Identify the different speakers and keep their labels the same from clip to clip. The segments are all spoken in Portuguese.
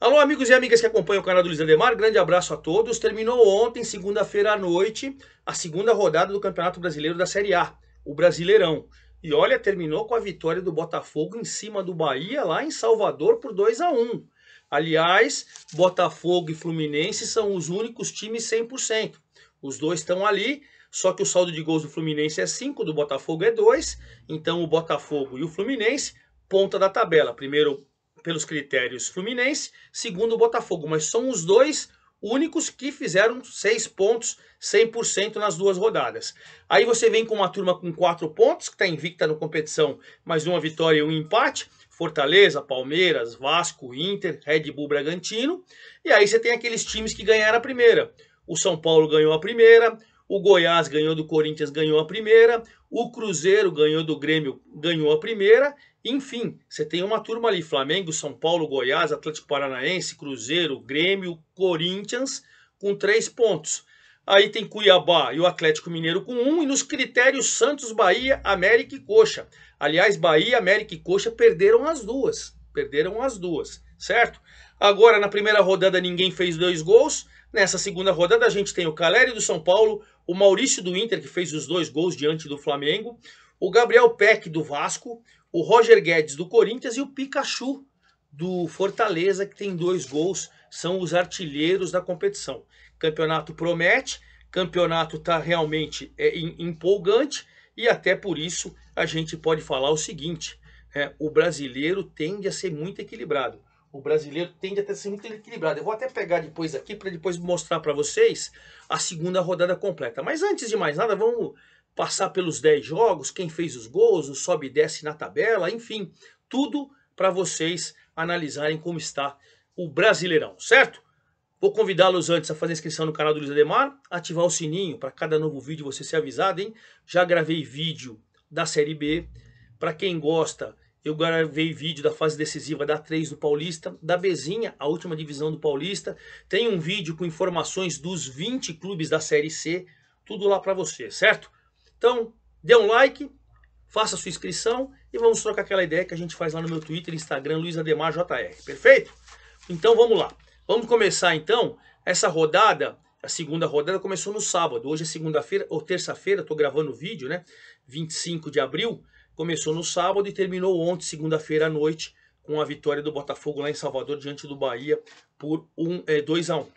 Speaker 1: Alô, amigos e amigas que acompanham o canal do Luiz Ademar, grande abraço a todos. Terminou ontem, segunda-feira à noite, a segunda rodada do Campeonato Brasileiro da Série A, o Brasileirão. E olha, terminou com a vitória do Botafogo em cima do Bahia, lá em Salvador, por 2-1. Aliás, Botafogo e Fluminense são os únicos times 100%. Os dois estão ali, só que o saldo de gols do Fluminense é 5, do Botafogo é 2. Então o Botafogo e o Fluminense, ponta da tabela. Primeiro pelos critérios Fluminense, segundo o Botafogo, mas são os dois únicos que fizeram 6 pontos, 100% nas duas rodadas. Aí você vem com uma turma com 4 pontos, que está invicta na competição, mais uma vitória e um empate, Fortaleza, Palmeiras, Vasco, Inter, Red Bull Bragantino, e aí você tem aqueles times que ganharam a primeira. O São Paulo ganhou a primeira, o Goiás ganhou do Corinthians, ganhou a primeira, o Cruzeiro ganhou do Grêmio, ganhou a primeira. Enfim, você tem uma turma ali, Flamengo, São Paulo, Goiás, Atlético Paranaense, Cruzeiro, Grêmio, Corinthians, com 3 pontos. Aí tem Cuiabá e o Atlético Mineiro com 1, e nos critérios Santos, Bahia, América e Coxa. Aliás, Bahia, América e Coxa perderam as duas, certo? Agora, na primeira rodada, ninguém fez 2 gols. Nessa segunda rodada, a gente tem o Caleri do São Paulo, o Maurício do Inter, que fez os 2 gols diante do Flamengo, o Gabriel Peck do Vasco, o Roger Guedes do Corinthians e o Pikachu do Fortaleza, que tem 2 gols, são os artilheiros da competição. Campeonato promete, campeonato está realmente empolgante, e até por isso a gente pode falar o seguinte, o brasileiro tende a ser muito equilibrado. O brasileiro tende a ser muito equilibrado. Eu vou até pegar depois aqui para depois mostrar para vocês a segunda rodada completa. Mas antes de mais nada, vamos passar pelos 10 jogos, quem fez os gols, o sobe e desce na tabela, enfim, tudo para vocês analisarem como está o Brasileirão, certo? Vou convidá-los antes a fazer inscrição no canal do Luiz Ademar, ativar o sininho para cada novo vídeo você ser avisado, hein? Já gravei vídeo da Série B, para quem gosta, eu gravei vídeo da fase decisiva da 3 do Paulista, da Bezinha, a última divisão do Paulista, tem um vídeo com informações dos 20 clubes da Série C, tudo lá para você, certo? Então, dê um like, faça sua inscrição e vamos trocar aquela ideia que a gente faz lá no meu Twitter, Instagram, Luiz Ademar JR, perfeito? Então vamos lá. Vamos começar então essa rodada, a segunda rodada começou no sábado, hoje é segunda-feira ou terça-feira, estou gravando o vídeo, né? 25 de abril, começou no sábado e terminou ontem, segunda-feira à noite, com a vitória do Botafogo lá em Salvador, diante do Bahia, por 2-1.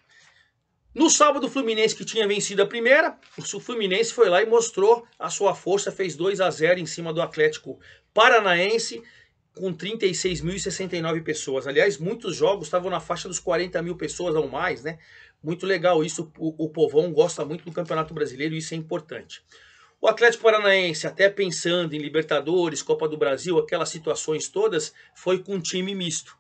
Speaker 1: No sábado, o Fluminense, que tinha vencido a primeira, o Fluminense foi lá e mostrou a sua força, fez 2-0 em cima do Atlético Paranaense, com 36.069 pessoas. Aliás, muitos jogos estavam na faixa dos 40 mil pessoas ou mais, né? Muito legal isso, o povão gosta muito do Campeonato Brasileiro e isso é importante. O Atlético Paranaense, até pensando em Libertadores, Copa do Brasil, aquelas situações todas, foi com time misto.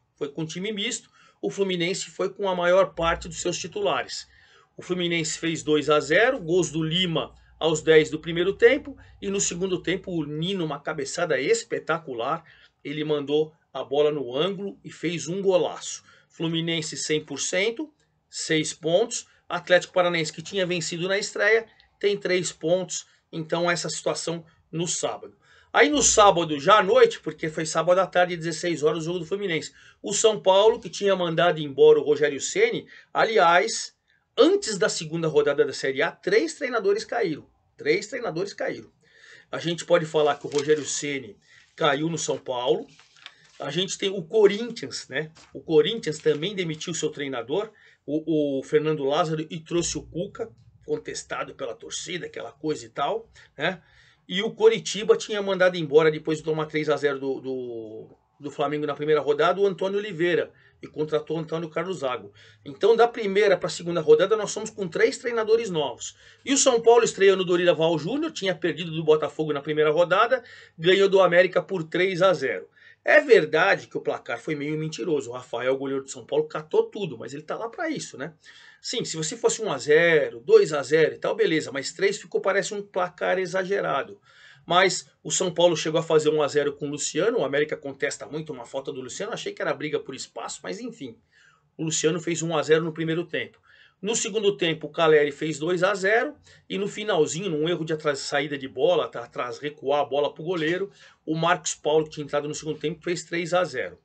Speaker 1: O Fluminense foi com a maior parte dos seus titulares. O Fluminense fez 2-0, gols do Lima aos 10 do primeiro tempo, e no segundo tempo o Nino, uma cabeçada espetacular, ele mandou a bola no ângulo e fez um golaço. Fluminense 100%, 6 pontos. Atlético Paranaense, que tinha vencido na estreia, tem 3 pontos. Então essa situação no sábado. Aí no sábado, já à noite, porque foi sábado à tarde, 16 horas, o jogo do Fluminense. O São Paulo, que tinha mandado embora o Rogério Ceni, aliás, antes da segunda rodada da Série A, 3 treinadores caíram. A gente pode falar que o Rogério Ceni caiu no São Paulo. A gente tem o Corinthians, né? O Corinthians também demitiu seu treinador, o Fernando Lázaro, e trouxe o Cuca, contestado pela torcida, aquela coisa e tal, né? E o Coritiba tinha mandado embora, depois de tomar 3-0 do Flamengo na primeira rodada, o Antônio Oliveira, e contratou o Antônio Carlos Zago. Então, da primeira para a segunda rodada, nós somos com 3 treinadores novos. E o São Paulo estreou no Dorival Júnior, tinha perdido do Botafogo na primeira rodada, ganhou do América por 3-0. É verdade que o placar foi meio mentiroso. O Rafael, o goleiro de São Paulo, catou tudo, mas ele tá lá para isso, né? Sim, se você fosse 1-0, 2-0 e tal, beleza, mas 3 ficou, parece um placar exagerado. Mas o São Paulo chegou a fazer 1-0 com o Luciano, o América contesta muito uma falta do Luciano, achei que era briga por espaço, mas enfim. O Luciano fez 1-0 no primeiro tempo. No segundo tempo, o Caleri fez 2-0 e no finalzinho, num erro de saída de bola, atrás recuar a bola para o goleiro, o Marcos Paulo, que tinha entrado no segundo tempo, fez 3-0.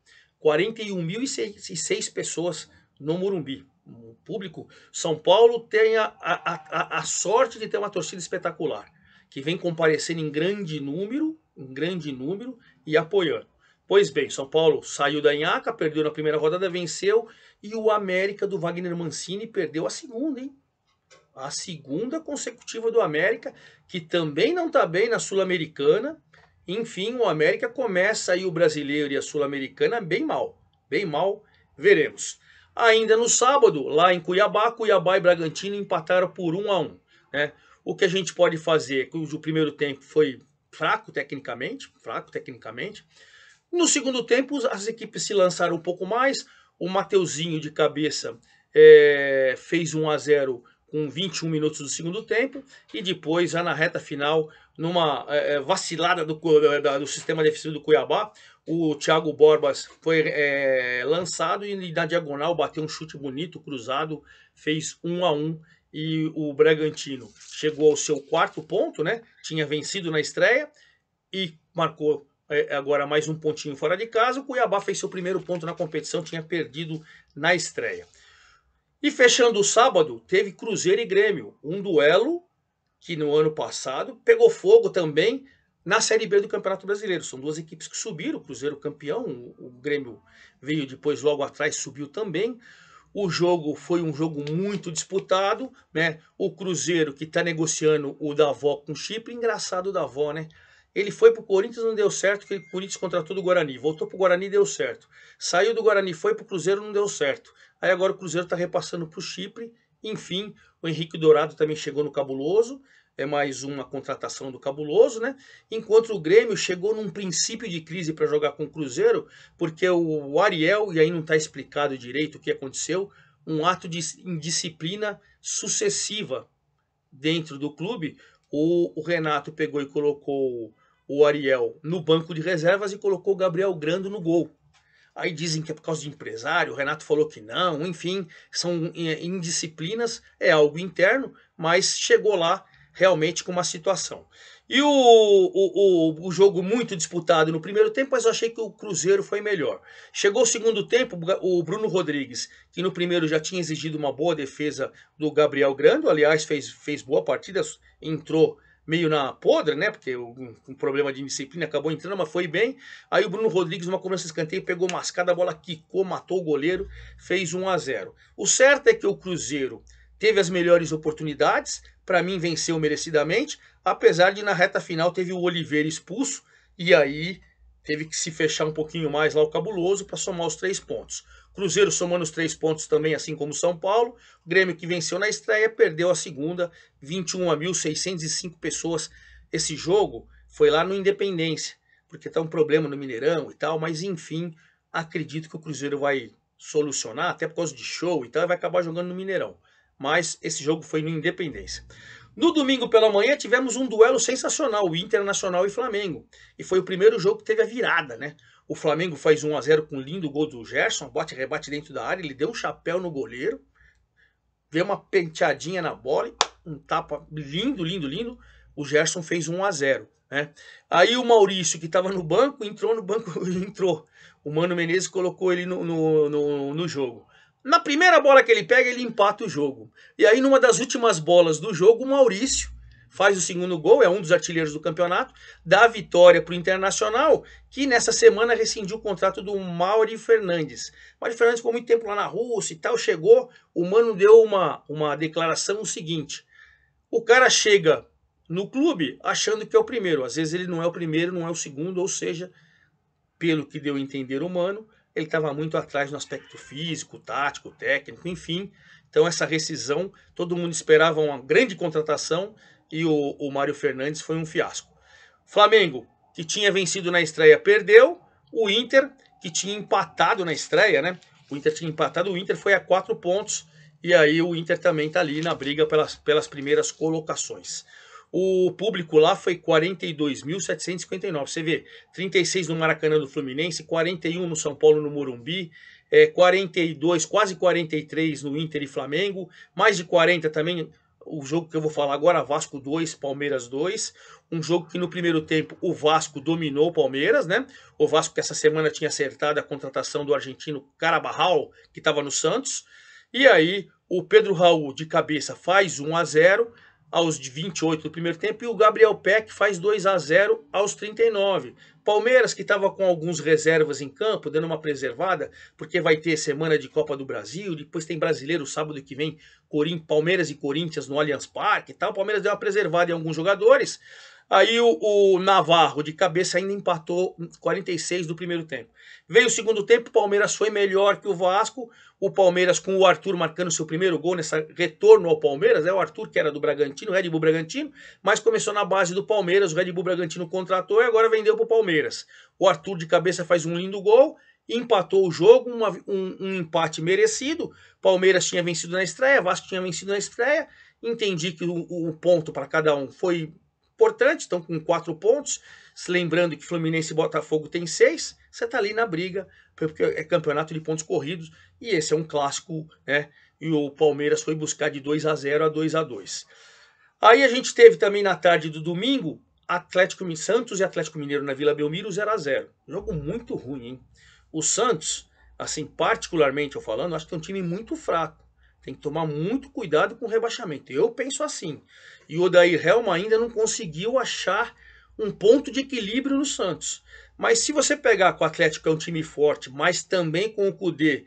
Speaker 1: 41.006 pessoas no Morumbi. O público, São Paulo tem a sorte de ter uma torcida espetacular, que vem comparecendo em grande número e apoiando. Pois bem, São Paulo saiu da nhaca, perdeu na primeira rodada, venceu, e o América do Wagner Mancini perdeu a segunda, hein? A segunda consecutiva do América, que também não está bem na Sul-Americana. Enfim, o América começa aí o brasileiro e a Sul-Americana bem mal, veremos. Ainda no sábado, lá em Cuiabá, Cuiabá e Bragantino empataram por 1-1, né? O que a gente pode fazer, o primeiro tempo foi fraco tecnicamente. No segundo tempo, as equipes se lançaram um pouco mais. O Mateuzinho de cabeça fez 1-0 com 21 minutos do segundo tempo, e depois, já na reta final, numa vacilada do sistema defensivo do Cuiabá, o Thiago Borbas foi lançado e na diagonal bateu um chute bonito, cruzado, fez 1-1, e o Bragantino chegou ao seu 4º ponto, né? Tinha vencido na estreia e marcou agora mais um pontinho fora de casa. O Cuiabá fez seu primeiro ponto na competição, tinha perdido na estreia. E fechando o sábado, teve Cruzeiro e Grêmio, um duelo que no ano passado pegou fogo também na Série B do Campeonato Brasileiro. São duas equipes que subiram, o Cruzeiro campeão, o Grêmio veio depois, logo atrás, subiu também. O jogo foi um jogo muito disputado, né? O Cruzeiro que está negociando o Davó com o Chipre, engraçado o Davó, né? Ele foi pro Corinthians, não deu certo, porque o Corinthians contratou do Guarani. Voltou pro Guarani, deu certo. Saiu do Guarani, foi pro Cruzeiro, não deu certo. Aí agora o Cruzeiro tá repassando pro Chipre. Enfim, o Henrique Dourado também chegou no Cabuloso. É mais uma contratação do Cabuloso, né? Enquanto o Grêmio chegou num princípio de crise para jogar com o Cruzeiro, porque o Ariel, e aí não tá explicado direito o que aconteceu, um ato de indisciplina sucessiva dentro do clube. O Renato pegou e colocou o Ariel no banco de reservas e colocou o Gabriel Grando no gol. Aí dizem que é por causa de empresário, o Renato falou que não, enfim, são indisciplinas, é algo interno, mas chegou lá realmente com uma situação. E o jogo muito disputado no primeiro tempo, mas eu achei que o Cruzeiro foi melhor. Chegou o segundo tempo, o Bruno Rodrigues, que no primeiro já tinha exigido uma boa defesa do Gabriel Grando, aliás, fez boa partida, entrou meio na podre, né? Porque um problema de indisciplina acabou entrando, mas foi bem. Aí o Bruno Rodrigues, numa cobrança de escanteio, pegou mascada, a bola quicou, matou o goleiro, fez 1-0. O certo é que o Cruzeiro teve as melhores oportunidades, para mim venceu merecidamente, apesar de na reta final teve o Oliveira expulso, e aí teve que se fechar um pouquinho mais lá o Cabuloso para somar os 3 pontos. Cruzeiro somando os 3 pontos também, assim como São Paulo. O Grêmio, que venceu na estreia, perdeu a segunda, 21.605 pessoas. Esse jogo foi lá no Independência, porque tá um problema no Mineirão e tal, mas enfim, acredito que o Cruzeiro vai solucionar, até por causa de show e tal, e vai acabar jogando no Mineirão. Mas esse jogo foi no Independência. No domingo pela manhã tivemos um duelo sensacional, o Internacional e Flamengo. E foi o primeiro jogo que teve a virada, né? O Flamengo faz 1-0 com um lindo gol do Gerson, bote-rebate dentro da área, ele deu um chapéu no goleiro, deu uma penteadinha na bola, um tapa lindo, o Gerson fez 1-0, né? Aí o Maurício, que estava no banco, entrou. O Mano Menezes colocou ele no jogo. Na primeira bola que ele pega, ele empata o jogo. E aí, numa das últimas bolas do jogo, o Maurício faz o segundo gol, é um dos artilheiros do campeonato, dá a vitória para o Internacional, que nessa semana rescindiu o contrato do Mauri Fernandes. Mauri Fernandes ficou muito tempo lá na Rússia e tal, chegou, o Mano deu uma declaração o seguinte: o cara chega no clube achando que é o primeiro, às vezes ele não é o primeiro, não é o segundo, ou seja, pelo que deu a entender o Mano, ele estava muito atrás no aspecto físico, tático, técnico, enfim. Então essa rescisão, todo mundo esperava uma grande contratação e o Mário Fernandes foi um fiasco. Flamengo, que tinha vencido na estreia, perdeu. O Inter, que tinha empatado na estreia, né? O Inter tinha empatado, o Inter foi a 4 pontos. E aí o Inter também está ali na briga pelas primeiras colocações. O público lá foi 42.759. Você vê, 36 no Maracanã do Fluminense, 41 no São Paulo no Morumbi, 42, quase 43 no Inter e Flamengo, mais de 40 também o jogo que eu vou falar agora, Vasco 2, Palmeiras 2, um jogo que no primeiro tempo o Vasco dominou o Palmeiras, né? O Vasco que essa semana tinha acertado a contratação do argentino Carabarral, que estava no Santos, e aí o Pedro Raul de cabeça faz 1-0 aos 28 do primeiro tempo e o Gabriel Peck faz 2-0 aos 39. Palmeiras, que estava com alguns reservas em campo, dando uma preservada, porque vai ter semana de Copa do Brasil, depois tem Brasileiro sábado que vem, Palmeiras e Corinthians no Allianz Parque e tal. O Palmeiras deu uma preservada em alguns jogadores. Aí o Navarro, de cabeça, ainda empatou 46 do primeiro tempo. Veio o segundo tempo, o Palmeiras foi melhor que o Vasco. O Palmeiras com o Arthur marcando seu primeiro gol nesse retorno ao Palmeiras. O Arthur, que era do Bragantino, Red Bull Bragantino, mas começou na base do Palmeiras. O Red Bull Bragantino contratou e agora vendeu para o Palmeiras. O Arthur, de cabeça, faz um lindo gol. Empatou o jogo, um empate merecido. Palmeiras tinha vencido na estreia, Vasco tinha vencido na estreia. Entendi que o ponto para cada um foi importante, estão com 4 pontos. Lembrando que Fluminense e Botafogo tem 6, você está ali na briga, porque é campeonato de pontos corridos, e esse é um clássico, né? E o Palmeiras foi buscar de 2-0 a 2-2. Aí a gente teve também na tarde do domingo, Santos e Atlético Mineiro na Vila Belmiro 0-0. Jogo muito ruim, hein? O Santos, assim, particularmente eu falando, acho que é um time muito fraco. Tem que tomar muito cuidado com o rebaixamento. Eu penso assim. E o Odair Helma ainda não conseguiu achar um ponto de equilíbrio no Santos. Mas se você pegar com o Atlético, que é um time forte, mas também com o Kudê,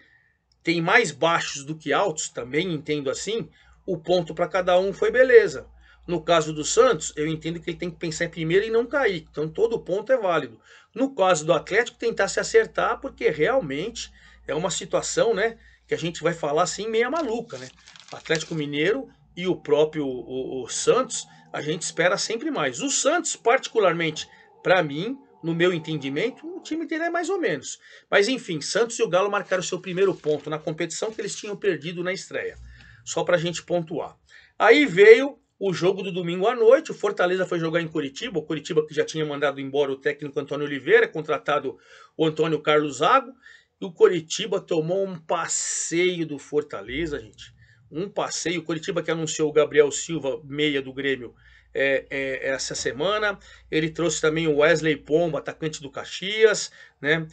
Speaker 1: tem mais baixos do que altos, também entendo assim, o ponto para cada um foi beleza. No caso do Santos, eu entendo que ele tem que pensar em primeiro e não cair. Então todo ponto é válido. No caso do Atlético, tentar se acertar, porque realmente é uma situação, né, que a gente vai falar assim meia maluca, né? Atlético Mineiro e o próprio o Santos, a gente espera sempre mais. O Santos, particularmente, para mim, no meu entendimento, o time dele é mais ou menos. Mas enfim, Santos e o Galo marcaram seu primeiro ponto na competição que eles tinham perdido na estreia. Só para a gente pontuar. Aí veio o jogo do domingo à noite, o Fortaleza foi jogar em Curitiba, o Curitiba que já tinha mandado embora o técnico Antônio Oliveira, contratado o Antônio Carlos Zago, e o Curitiba tomou um passeio do Fortaleza, gente. Um passeio. O Curitiba que anunciou o Gabriel Silva, meia do Grêmio, essa semana. Ele trouxe também o Wesley Pombo, atacante do Caxias, né?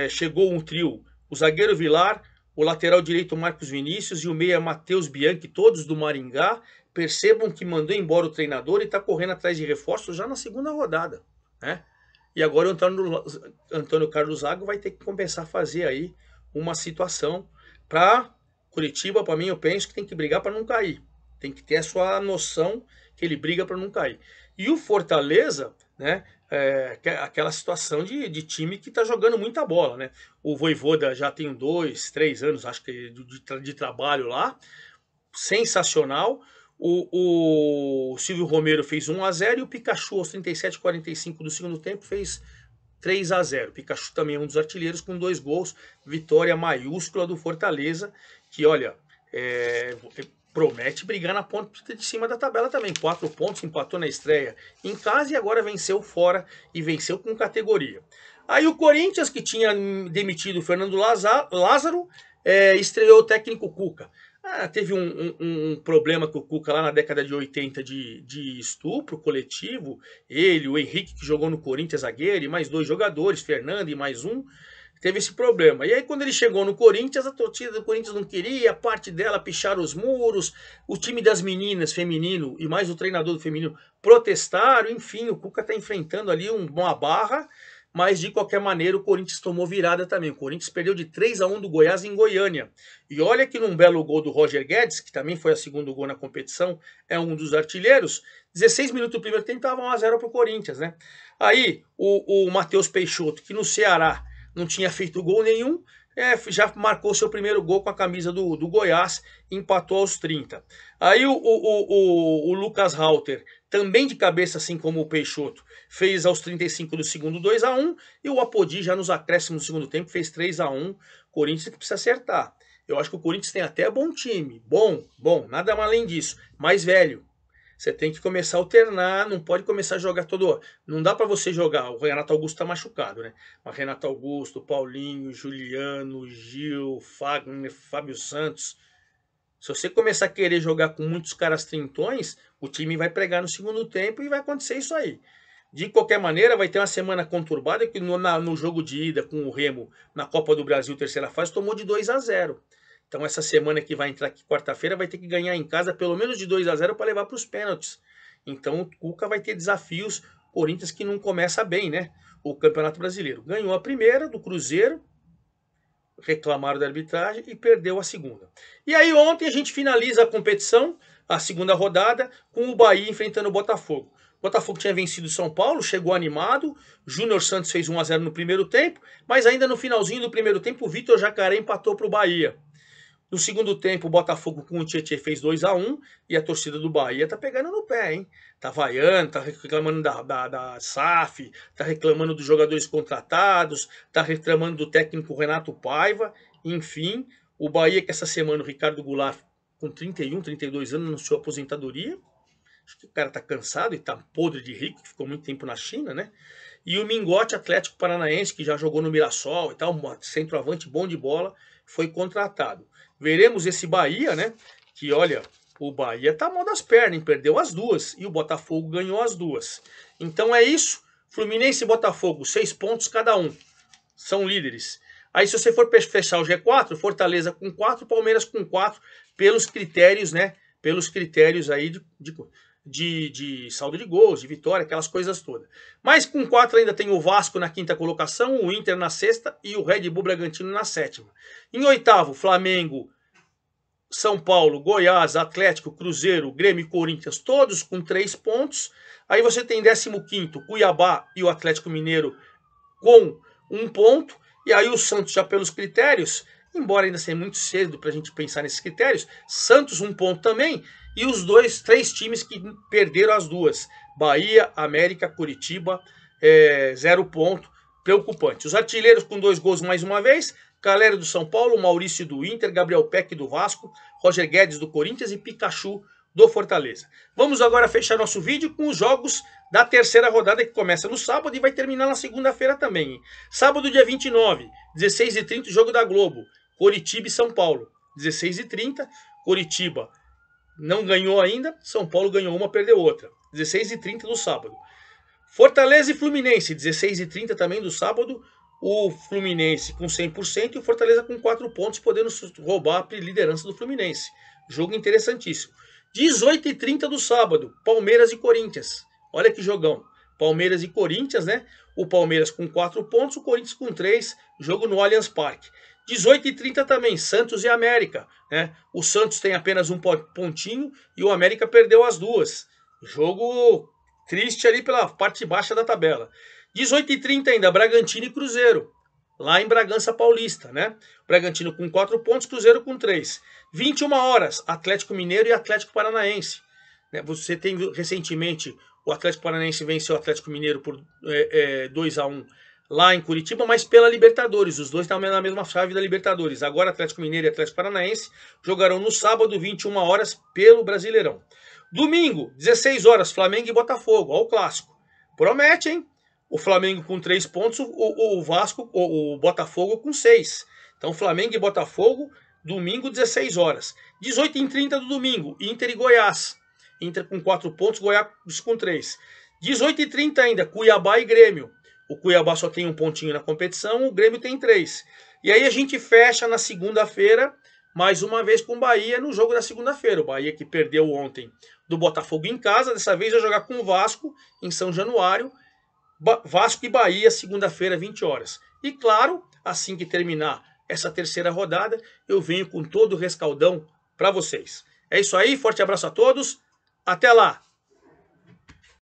Speaker 1: Chegou um trio, o zagueiro Vilar, o lateral direito Marcos Vinícius e o meia Matheus Bianchi, todos do Maringá. Percebam que mandou embora o treinador e está correndo atrás de reforços já na segunda rodada, né? E agora o Antônio Carlos Zago vai ter que começar a fazer aí uma situação para Curitiba. Para mim, eu penso que tem que brigar para não cair. Tem que ter a sua noção que ele briga para não cair. E o Fortaleza, né, aquela situação de time que está jogando muita bola, né? O Vojvoda já tem 2, 3 anos, acho que de trabalho lá. Sensacional. O Silvio Romero fez 1-0 e o Pikachu aos 37:45 do segundo tempo fez 3-0. O Pikachu também é um dos artilheiros com 2 gols. Vitória maiúscula do Fortaleza, que olha, promete brigar na ponta de cima da tabela também. 4 pontos, empatou na estreia em casa e agora venceu fora e venceu com categoria. Aí o Corinthians, que tinha demitido o Fernando Lázaro, estreou o técnico Cuca. Teve um problema com o Cuca lá na década de 80 de estupro coletivo. Ele, o Henrique, que jogou no Corinthians, zagueiro, e mais 2 jogadores, Fernando e mais um, teve esse problema. E aí quando ele chegou no Corinthians, a torcida do Corinthians não queria, a parte dela picharam os muros, o time das meninas, feminino, e mais o treinador do feminino protestaram, enfim, o Cuca está enfrentando ali uma barra. Mas de qualquer maneira o Corinthians tomou virada também. O Corinthians perdeu de 3-1 do Goiás em Goiânia. E olha que num belo gol do Roger Guedes, que também foi a segundo gol na competição, é um dos artilheiros, 16 minutos do primeiro tempo estava 1-0 para o Corinthians, né? Aí o Matheus Peixoto, que no Ceará não tinha feito gol nenhum, já marcou seu primeiro gol com a camisa do Goiás, empatou aos 30. Aí o Lucas Halter, também de cabeça, assim como o Peixoto, fez aos 35 do segundo 2-1, e o Apodi já nos acréscimos do segundo tempo fez 3-1. Corinthians que precisa acertar. Eu acho que o Corinthians tem até bom time, bom, nada mais além disso, mais velho. Você tem que começar a alternar, não pode começar a jogar todo. Não dá para você jogar. O Renato Augusto tá machucado, né? Mas Renato Augusto, Paulinho, Juliano, Gil, Fagner, Fábio Santos. Se você começar a querer jogar com muitos caras trintões, o time vai pregar no segundo tempo e vai acontecer isso aí. De qualquer maneira, vai ter uma semana conturbada que no jogo de ida com o Remo na Copa do Brasil, terceira fase, tomou de 2-0. Então essa semana que vai entrar aqui quarta-feira vai ter que ganhar em casa pelo menos de 2-0 para levar para os pênaltis. Então o Cuca vai ter desafios. Corinthians que não começa bem, né? O Campeonato Brasileiro. Ganhou a primeira do Cruzeiro, reclamaram da arbitragem e perdeu a segunda. E aí ontem a gente finaliza a competição, a segunda rodada, com o Bahia enfrentando o Botafogo. O Botafogo tinha vencido o São Paulo, chegou animado, Júnior Santos fez 1-0 no primeiro tempo, mas ainda no finalzinho do primeiro tempo o Vitor Jacaré empatou para o Bahia. No segundo tempo, o Botafogo com o Tietê fez 2-1 e a torcida do Bahia tá pegando no pé, hein? Tá vaiando, tá reclamando da SAF, tá reclamando dos jogadores contratados, tá reclamando do técnico Renato Paiva. Enfim, o Bahia que essa semana o Ricardo Goulart, com 31, 32 anos, anunciou aposentadoria. Acho que o cara tá cansado e tá podre de rico, que ficou muito tempo na China, né? E o Mingote, Atlético Paranaense, que já jogou no Mirassol e tal, centroavante bom de bola, foi contratado. Veremos esse Bahia, né? Que olha, o Bahia tá mal das pernas, hein? Perdeu as duas e o Botafogo ganhou as duas. Então é isso. Fluminense e Botafogo, 6 pontos cada um. São líderes. Aí se você for fechar o G4, Fortaleza com 4, Palmeiras com 4, pelos critérios, né? Pelos critérios aí de saldo de gols, de vitória, aquelas coisas todas. Mas com 4 ainda tem o Vasco na quinta colocação, o Inter na sexta e o Red Bull Bragantino na sétima. Em oitavo, Flamengo, São Paulo, Goiás, Atlético, Cruzeiro, Grêmio e Corinthians, todos com 3 pontos. Aí você tem 15º, Cuiabá e o Atlético Mineiro com 1 ponto. E aí o Santos já pelos critérios, embora ainda seja muito cedo para a gente pensar nesses critérios, Santos 1 ponto também. E os 3 times que perderam as duas, Bahia, América, Curitiba, 0 ponto, preocupante. Os artilheiros com 2 gols mais uma vez, Calero do São Paulo, Maurício do Inter, Gabriel Peck do Vasco, Roger Guedes do Corinthians e Pikachu do Fortaleza. Vamos agora fechar nosso vídeo com os jogos da terceira rodada que começa no sábado e vai terminar na segunda-feira também. Hein? Sábado, dia 29, 16h30, jogo da Globo, Coritiba e São Paulo. 16h30, Coritiba não ganhou ainda, São Paulo ganhou uma, perdeu outra. 16h30 do sábado. Fortaleza e Fluminense, 16h30 também do sábado. O Fluminense com 100% e o Fortaleza com 4 pontos, podendo roubar a liderança do Fluminense. Jogo interessantíssimo. 18h30 do sábado, Palmeiras e Corinthians. Olha que jogão. Palmeiras e Corinthians, né? O Palmeiras com 4 pontos, o Corinthians com 3. Jogo no Allianz Parque. 18h30 também, Santos e América. Né? O Santos tem apenas 1 pontinho e o América perdeu as duas. Jogo triste ali pela parte baixa da tabela. 18h30 ainda, Bragantino e Cruzeiro. Lá em Bragança Paulista, né? Bragantino com 4 pontos, Cruzeiro com 3. 21 horas, Atlético Mineiro e Atlético Paranaense. Você tem recentemente, o Atlético Paranaense venceu o Atlético Mineiro por 2-1 lá em Curitiba, mas pela Libertadores. Os dois estão na mesma chave da Libertadores. Agora Atlético Mineiro e Atlético Paranaense jogarão no sábado, 21 horas, pelo Brasileirão. Domingo, 16 horas, Flamengo e Botafogo. Olha o clássico. Promete, hein? O Flamengo com 3 pontos, o Vasco, o Botafogo com 6. Então Flamengo e Botafogo, domingo, 16 horas. 18h30 do domingo, Inter e Goiás. Inter com 4 pontos, Goiás com 3. 18h30 ainda, Cuiabá e Grêmio. O Cuiabá só tem 1 pontinho na competição, o Grêmio tem 3. E aí a gente fecha na segunda-feira, mais uma vez com o Bahia no jogo da segunda-feira. O Bahia que perdeu ontem do Botafogo em casa, dessa vez vai jogar com o Vasco em São Januário. Vasco e Bahia, segunda-feira, 20 horas. E claro, assim que terminar essa terceira rodada, eu venho com todo o rescaldão para vocês. É isso aí, forte abraço a todos, até lá!